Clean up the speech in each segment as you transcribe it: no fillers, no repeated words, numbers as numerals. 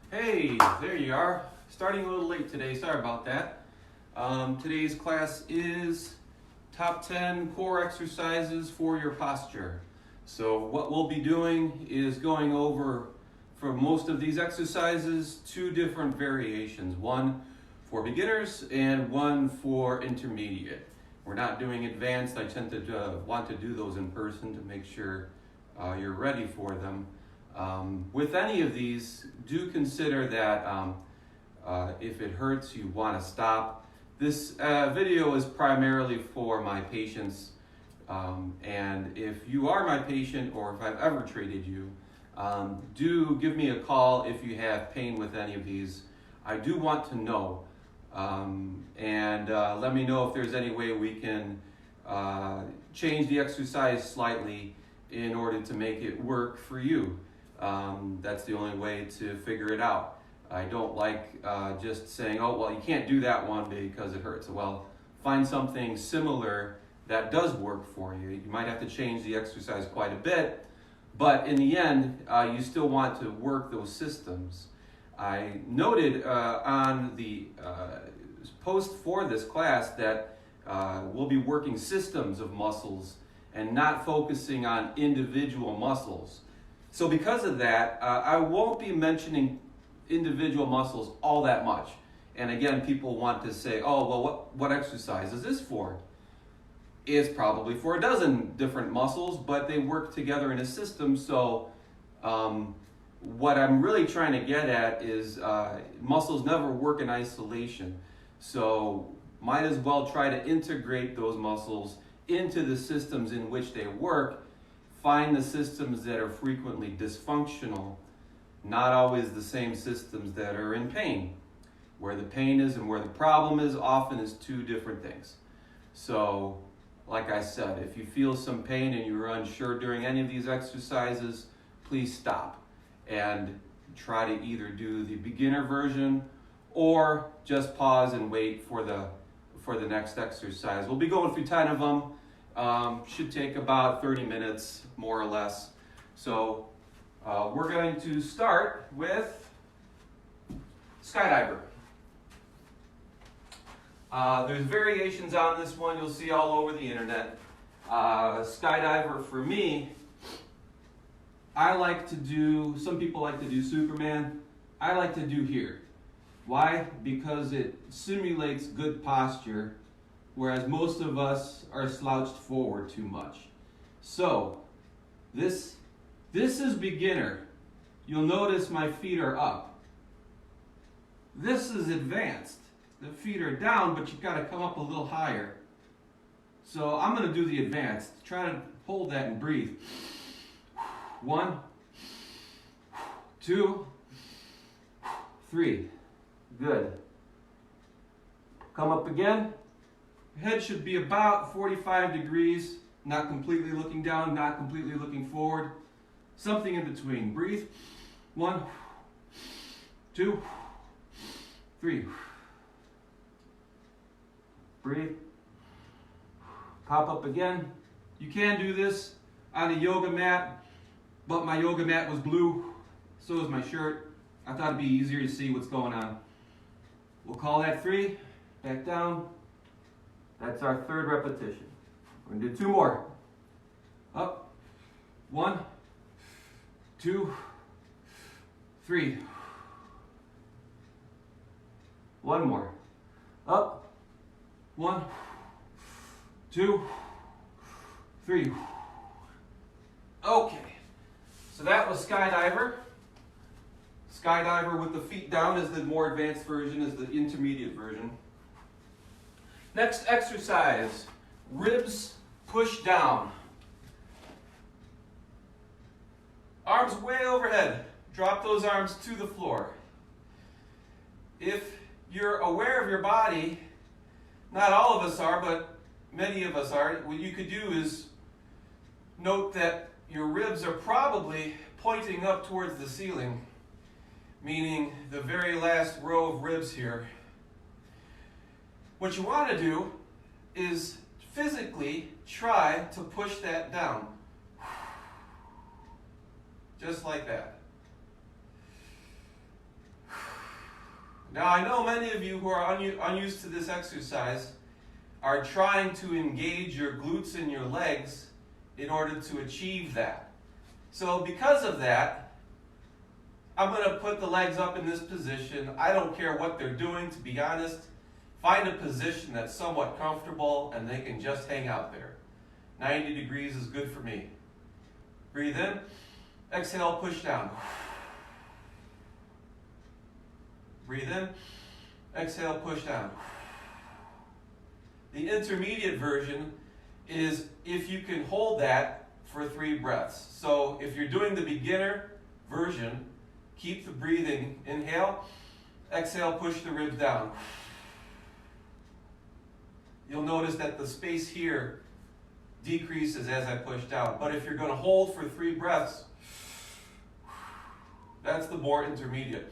Hey, there you are. Starting a little late today, sorry about that. Today's class is top 10 core exercises for your posture. So what we'll be doing is going over, for most of these exercises, two different variations. One for beginners and one for intermediate. We're not doing advanced. I tend to want to do those in person to make sure you're ready for them. With any of these, do consider that if it hurts, you want to stop. This video is primarily for my patients, and if you are my patient or if I've ever treated you, do give me a call if you have pain with any of these. I do want to know, and let me know if there's any way we can change the exercise slightly in order to make it work for you. That's the only way to figure it out. I don't like just saying, oh, well, you can't do that one because it hurts. Well, find something similar that does work for you. You might have to change the exercise quite a bit, but in the end, you still want to work those systems. I noted on the post for this class that we'll be working systems of muscles and not focusing on individual muscles. So because of that, I won't be mentioning individual muscles all that much. And again, people want to say, oh, well, what exercise is this for? It's probably for a dozen different muscles, but they work together in a system. So what I'm really trying to get at is muscles never work in isolation. So might as well try to integrate those muscles into the systems in which they work. Find the systems that are frequently dysfunctional, not always the same systems that are in pain. Where the pain is and where the problem is often is two different things. So, like I said, if you feel some pain and you're unsure during any of these exercises, please stop and try to either do the beginner version or just pause and wait for the next exercise. We'll be going through 10 of them. Should take about 30 minutes, more or less. So we're going to start with skydiver. There's variations on this one you'll see all over the internet. Skydiver for me, I like to do, some people like to do Superman. I like to do here. Why? Because it simulates good posture, whereas most of us are slouched forward too much. So, this is beginner. You'll notice my feet are up. This is advanced. The feet are down, but you've got to come up a little higher. So I'm going to do the advanced. Try to hold that and breathe. 1, 2, 3. Good. Come up again. Head should be about 45 degrees, not completely looking down, not completely looking forward. Something in between. Breathe. 1, 2, 3. Breathe. Pop up again. You can do this on a yoga mat, but my yoga mat was blue, so is my shirt. I thought it'd be easier to see what's going on. We'll call that 3. Back down. That's our third repetition. We're going to do 2 more. Up. 1, 2, 3. 1 more. Up. 1, 2, 3. Okay. So that was skydiver. Skydiver with the feet down is the more advanced version, is the intermediate version. Next exercise, ribs push down. Arms way overhead. Drop those arms to the floor. If you're aware of your body, not all of us are, but many of us are, what you could do is note that your ribs are probably pointing up towards the ceiling, meaning the very last row of ribs here. What you want to do is physically try to push that down. Just like that. Now I know many of you who are unused to this exercise are trying to engage your glutes and your legs in order to achieve that. So because of that, I'm going to put the legs up in this position. I don't care what they're doing, to be honest. Find a position that's somewhat comfortable and they can just hang out there. 90 degrees is good for me. Breathe in. Exhale, push down. Breathe in. Exhale, push down. The intermediate version is if you can hold that for 3 breaths. So if you're doing the beginner version, keep the breathing. Inhale. Exhale, push the ribs down. You'll notice that the space here decreases as I push down. But if you're going to hold for 3 breaths, that's the more intermediate.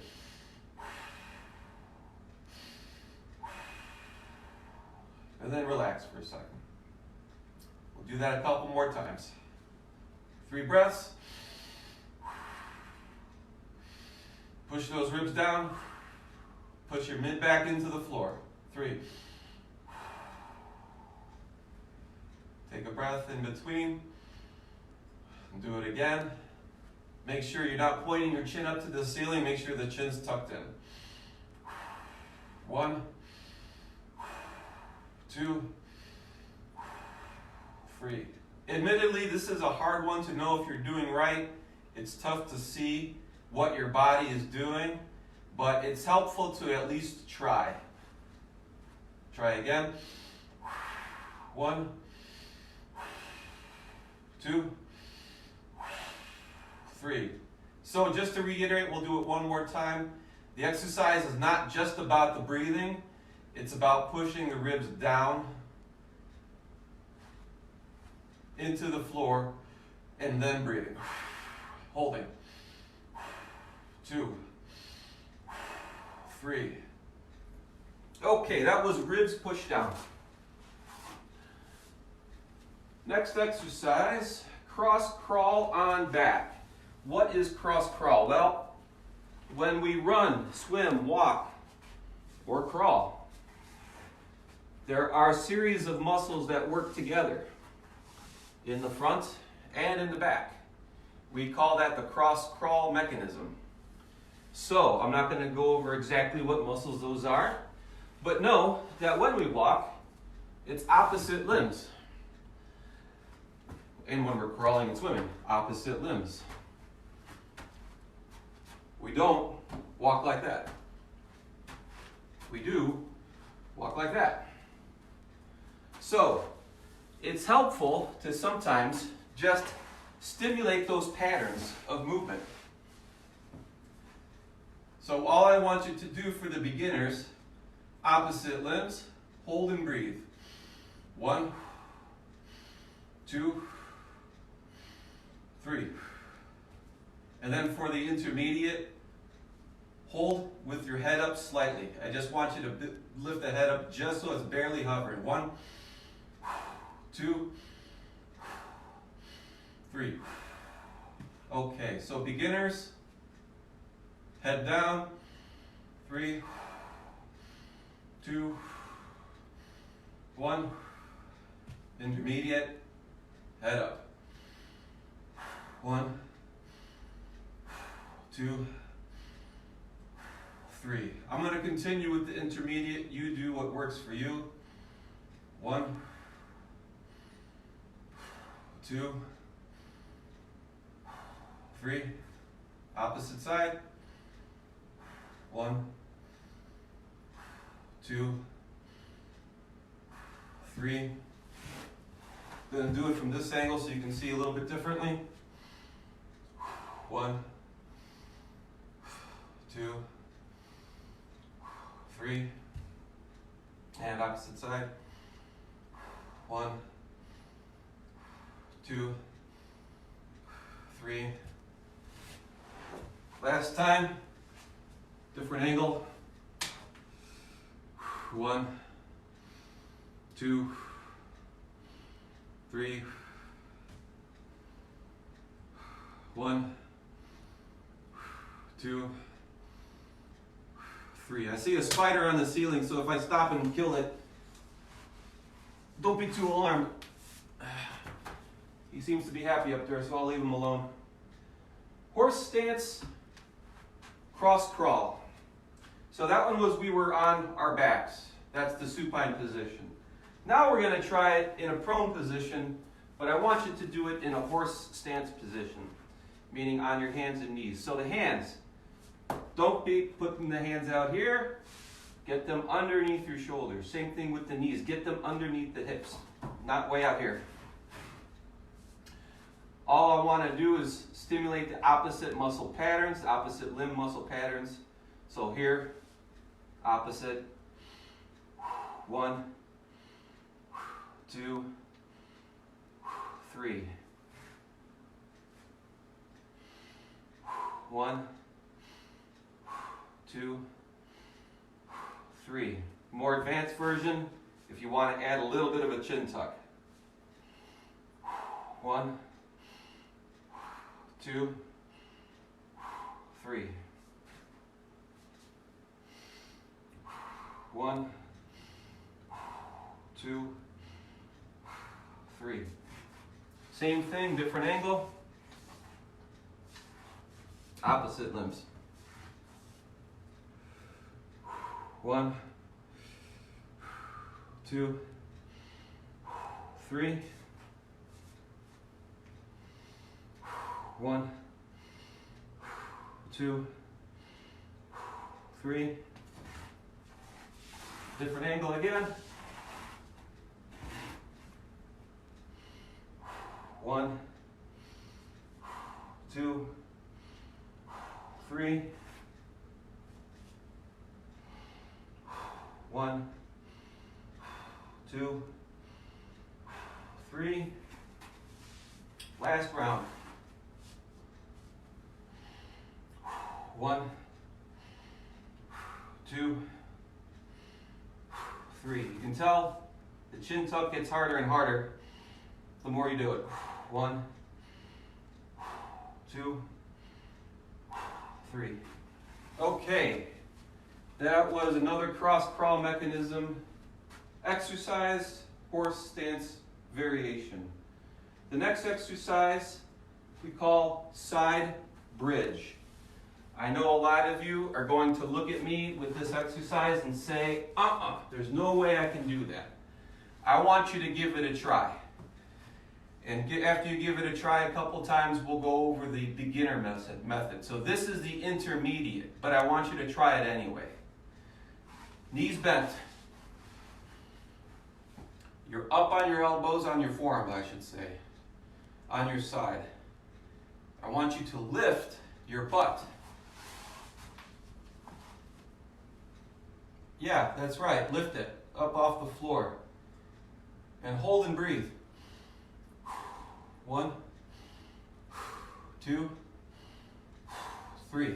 And then relax for a second. We'll do that a couple more times. 3 breaths. Push those ribs down. Push your mid back into the floor. 3. Take a breath in between. And do it again. Make sure you're not pointing your chin up to the ceiling. Make sure the chin's tucked in. 1, 2, 3. Admittedly, this is a hard one to know if you're doing right. It's tough to see what your body is doing, but it's helpful to at least try. Try again. 1, 2, 3. So just to reiterate, we'll do it one more time. The exercise is not just about the breathing. It's about pushing the ribs down into the floor and then breathing. Holding. 2, 3. Okay, that was ribs pushed down. Next exercise, cross crawl on back. What is cross crawl? Well, when we run, swim, walk, or crawl, there are a series of muscles that work together in the front and in the back. We call that the cross crawl mechanism. So I'm not going to go over exactly what muscles those are, but know that when we walk, it's opposite limbs. And when we're crawling and swimming, opposite limbs. We don't walk like that. We do walk like that. So it's helpful to sometimes just stimulate those patterns of movement. So all I want you to do for the beginners, opposite limbs, hold and breathe. 1, 2, 3. And then for the intermediate, hold with your head up slightly. I just want you to lift the head up just so it's barely hovering. 1, 2, 3. Okay, so beginners, head down. 3, 2, 1. Intermediate, head up. 1, 2, 3. I'm going to continue with the intermediate. You do what works for you. 1, 2, 3. Opposite side. 1, 2, 3. I'm going to do it from this angle so you can see a little bit differently. 1, 2, 3. And opposite side. 1, 2, 3. Last time, different angle. 1, 2, 3. 1, 2, 3. I see a spider on the ceiling, so if I stop and kill it, don't be too alarmed. He seems to be happy up there, so I'll leave him alone. Horse stance, cross crawl. So that one was we were on our backs. That's the supine position. Now we're going to try it in a prone position, but I want you to do it in a horse stance position, meaning on your hands and knees. So the hands, don't be putting the hands out here. Get them underneath your shoulders. Same thing with the knees. Get them underneath the hips, not way out here. All I want to do is stimulate the opposite muscle patterns, opposite limb muscle patterns. So here, opposite. 1, 2, 3. 1, 2, 3. More advanced version, if you want to add a little bit of a chin tuck. 1, 2, 3. 1, 2, 3. Same thing, different angle. Opposite limbs. 1, 2, 3. 1, 2, 3. Different angle again. 1, 2, 3. 1, 2, 3. Last round. 1, 2, 3. You can tell the chin tuck gets harder and harder the more you do it. 1, 2, 3. Okay, that was another cross crawl mechanism exercise, horse stance variation. The next exercise we call side bridge. I know a lot of you are going to look at me with this exercise and say, there's no way I can do that. I want you to give it a try. And after you give it a try a couple times, we'll go over the beginner method. So this is the intermediate, but I want you to try it anyway. Knees bent. You're up on your elbows, on your forearms, I should say, on your side. I want you to lift your butt. Yeah, that's right. Lift it up off the floor. And hold and breathe. 1, 2, 3.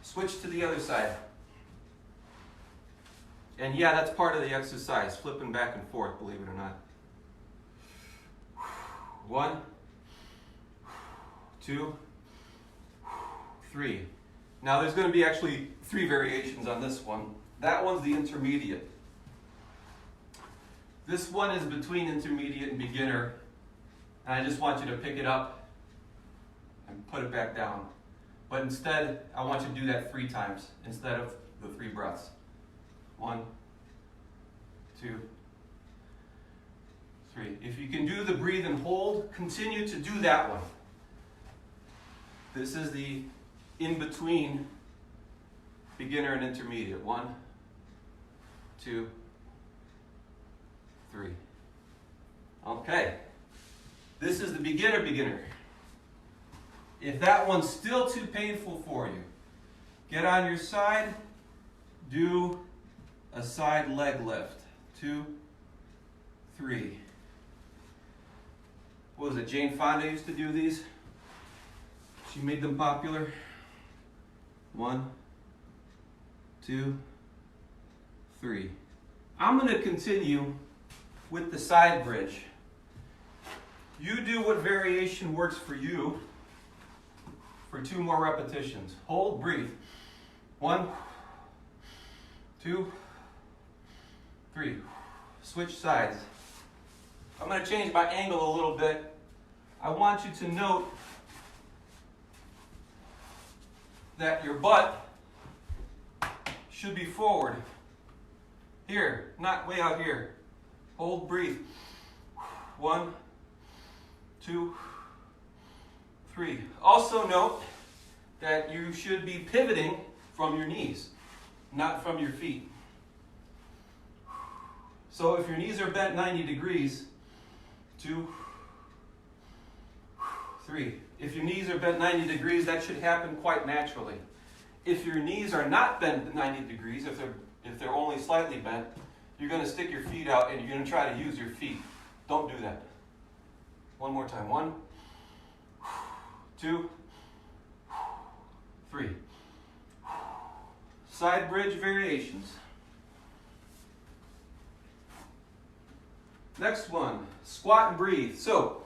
Switch to the other side. And yeah, that's part of the exercise, flipping back and forth, believe it or not. 1, 2, 3. Now there's going to be actually 3 variations on this one. That one's the intermediate. This one is between intermediate and beginner. And I just want you to pick it up and put it back down. But instead, I want you to do that 3 times instead of the 3 breaths. 1, 2, 3. If you can do the breathe and hold, continue to do that one. This is the in-between beginner and intermediate. 1, 2, 3. Okay. This is the beginner. If that one's still too painful for you, get on your side, do a side leg lift. 2, 3. What was it, Jane Fonda used to do these? She made them popular. 1, 2, 3. I'm going to continue with the side bridge. You do what variation works for you for 2 more repetitions. Hold, breathe. 1, 2, 3. Switch sides. I'm going to change my angle a little bit. I want you to note that your butt should be forward. Here, not way out here. Hold, breathe. 1, 2, 3. Also note that you should be pivoting from your knees, not from your feet. So if your knees are bent 90 degrees, 2, 3. If your knees are bent 90 degrees, that should happen quite naturally. If your knees are not bent 90 degrees, if they're only slightly bent, you're going to stick your feet out and you're going to try to use your feet. Don't do that. One more time. 1, 2, 3. Side bridge variations. Next one, squat and breathe. So,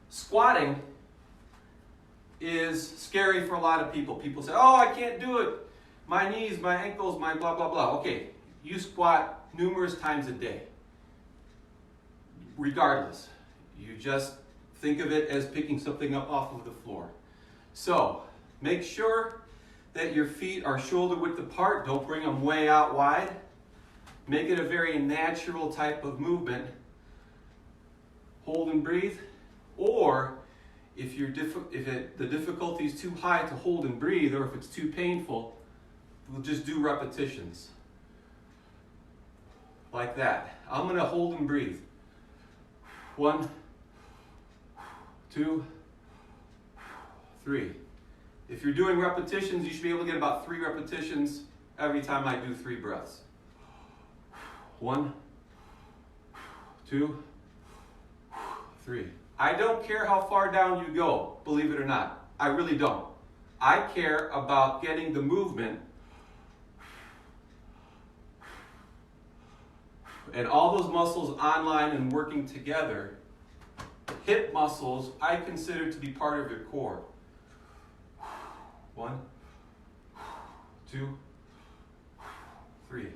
squatting is scary for a lot of people. People say, oh, I can't do it. My knees, my ankles, my blah, blah, blah. Okay, you squat numerous times a day. Regardless, you just think of it as picking something up off of the floor. So, make sure that your feet are shoulder width apart. Don't bring them way out wide. Make it a very natural type of movement. Hold and breathe. Or if the difficulty is too high to hold and breathe, or if it's too painful, we'll just do repetitions. Like that. I'm going to hold and breathe. 1, 2, 3. If you're doing repetitions, you should be able to get about 3 repetitions every time I do 3 breaths. 1, 2, 3. I don't care how far down you go, believe it or not. I really don't. I care about getting the movement and all those muscles online and working together. Hip muscles I consider to be part of your core. 1, 2, 3.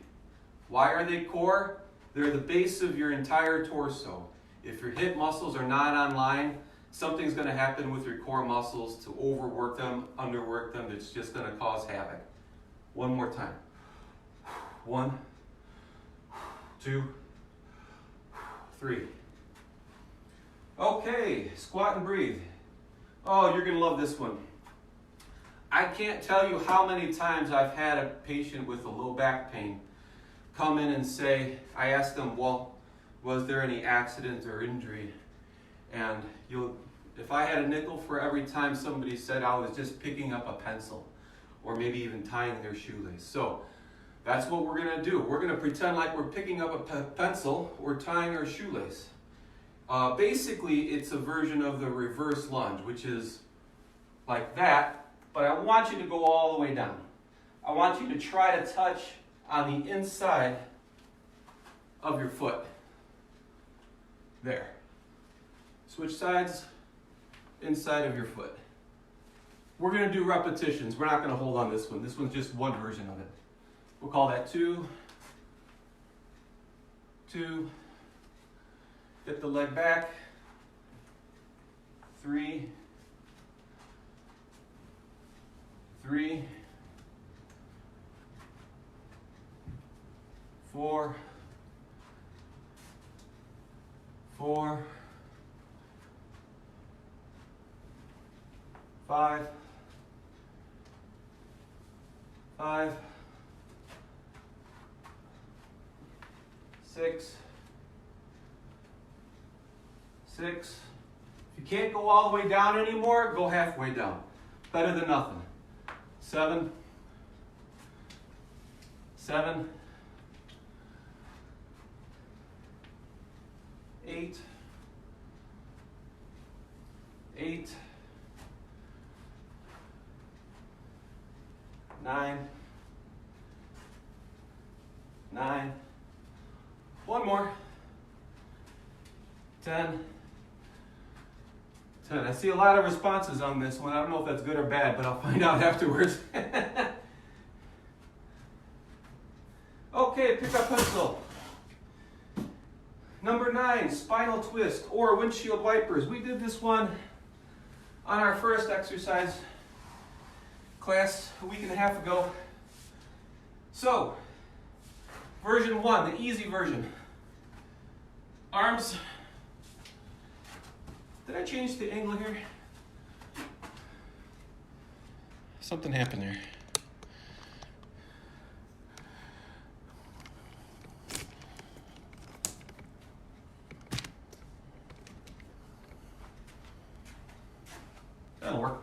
Why are they core? They're the base of your entire torso. If your hip muscles are not online, something's going to happen with your core muscles to overwork them, underwork them. It's just going to cause havoc. One more time. 1, 2, 3. Okay, squat and breathe. Oh, you're going to love this one. I can't tell you how many times I've had a patient with a low back pain come in and say, I asked them, well, was there any accident or injury? And if I had a nickel for every time somebody said I was just picking up a pencil or maybe even tying their shoelace. So that's what we're going to do. We're going to pretend like we're picking up a pencil or tying our shoelace. Basically, it's a version of the reverse lunge, which is like that, but I want you to go all the way down. I want you to try to touch on the inside of your foot. There. Switch sides, inside of your foot. We're going to do repetitions. We're not going to hold on this one. This one's just one version of it. We'll call that 2, 2. Get the leg back. 3, 3, 4, 4, 5, 5, 6, 6. If you can't go all the way down anymore, go halfway down. Better than nothing. 7, 7, 8, 8, 9, 9. One more. 10, 10. I see a lot of responses on this one. I don't know if that's good or bad, but I'll find out afterwards. 9, spinal twist or windshield wipers. We did this one on our first exercise class a week and a half ago. So, version 1, the easy version. Arms. Did I change the angle here? Something happened there. That'll work.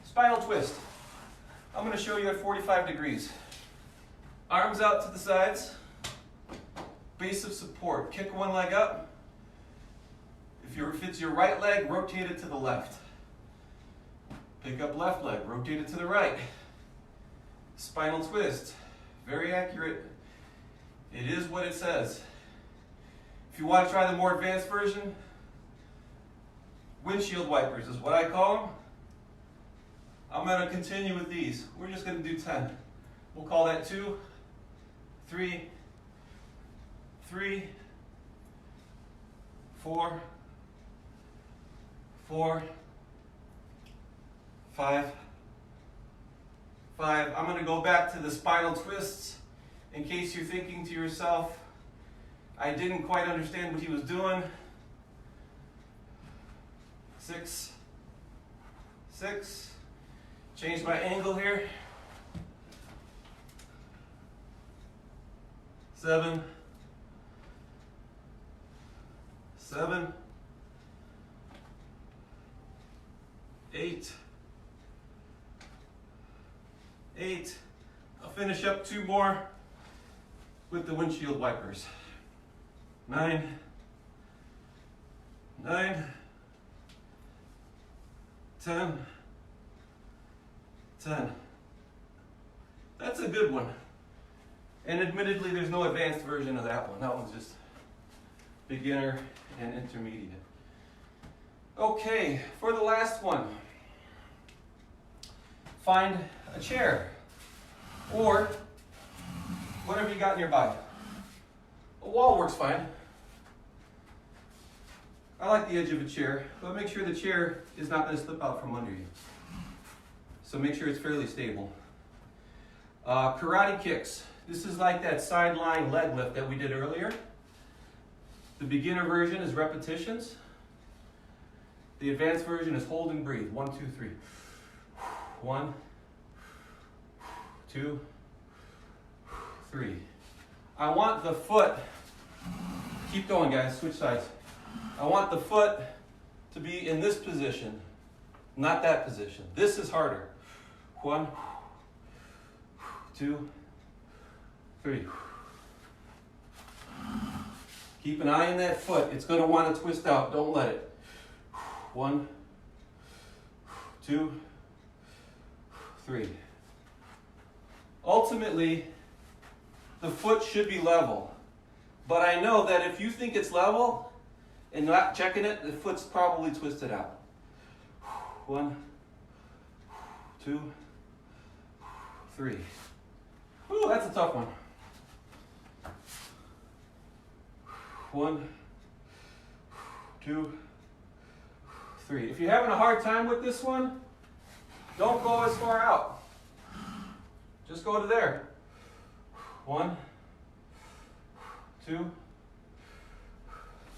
Spinal twist. I'm going to show you at 45 degrees. Arms out to the sides. Base of support. Kick one leg up. If it's your right leg, rotate it to the left. Pick up left leg, rotate it to the right. Spinal twist. Very accurate. It is what it says. If you want to try the more advanced version, windshield wipers is what I call them. I'm going to continue with these. We're just going to do 10. We'll call that 2, 3, 4, 5. I'm going to go back to the spinal twists in case you're thinking to yourself, I didn't quite understand what he was doing. 6. Change my angle here. 7. 8. I'll finish up 2 more with the windshield wipers. 9. 10. That's a good one. And admittedly, there's no advanced version of that one. That one's just beginner and intermediate. Okay, for the last one, find a chair or whatever you got nearby. A wall works fine. I like the edge of a chair, but make sure the chair is not going to slip out from under you. So make sure it's fairly stable. Karate kicks. This is like that sideline leg lift that we did earlier. The beginner version is repetitions. The advanced version is hold and breathe. 1, 2, 3. 1, 2, 3. I want the foot, keep going guys, switch sides. I want the foot to be in this position, not that position. This is harder. 1, 2, 3. Keep an eye on that foot. It's going to want to twist out. Don't let it. 1, 2, 3. Ultimately, the foot should be level. But I know that if you think it's level and not checking it, the foot's probably twisted out. 1, 2, 3. Ooh, that's a tough one. 1, 2, 3. If you're having a hard time with this one, don't go as far out. Just go to there. 1, 2,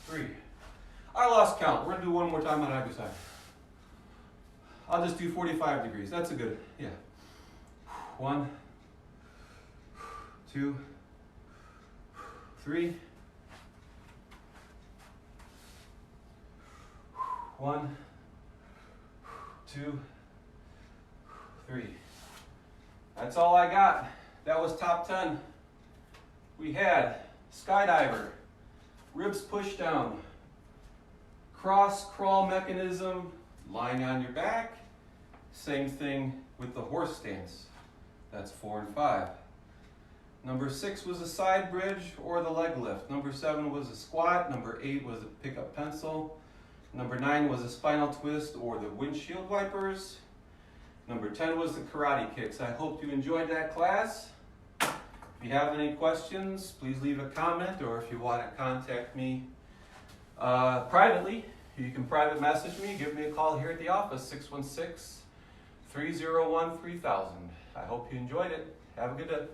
3. I lost count. We're going to do one more time on either side. I'll just do 45 degrees. That's a good, yeah. 1, 2, 3. 1, 2, 3. That's all I got. That was top 10. We had skydiver, ribs push down, cross crawl mechanism, lying on your back. Same thing with the horse stance. That's 4 and 5. Number 6 was a side bridge or the leg lift. Number 7 was a squat. Number 8 was a pick up pencil. Number 9 was a spinal twist or the windshield wipers. Number 10 was the karate kicks. I hope you enjoyed that class. If you have any questions, please leave a comment, or if you want to contact me privately, you can private message me, give me a call here at the office, 616-301-3000. I hope you enjoyed it. Have a good day.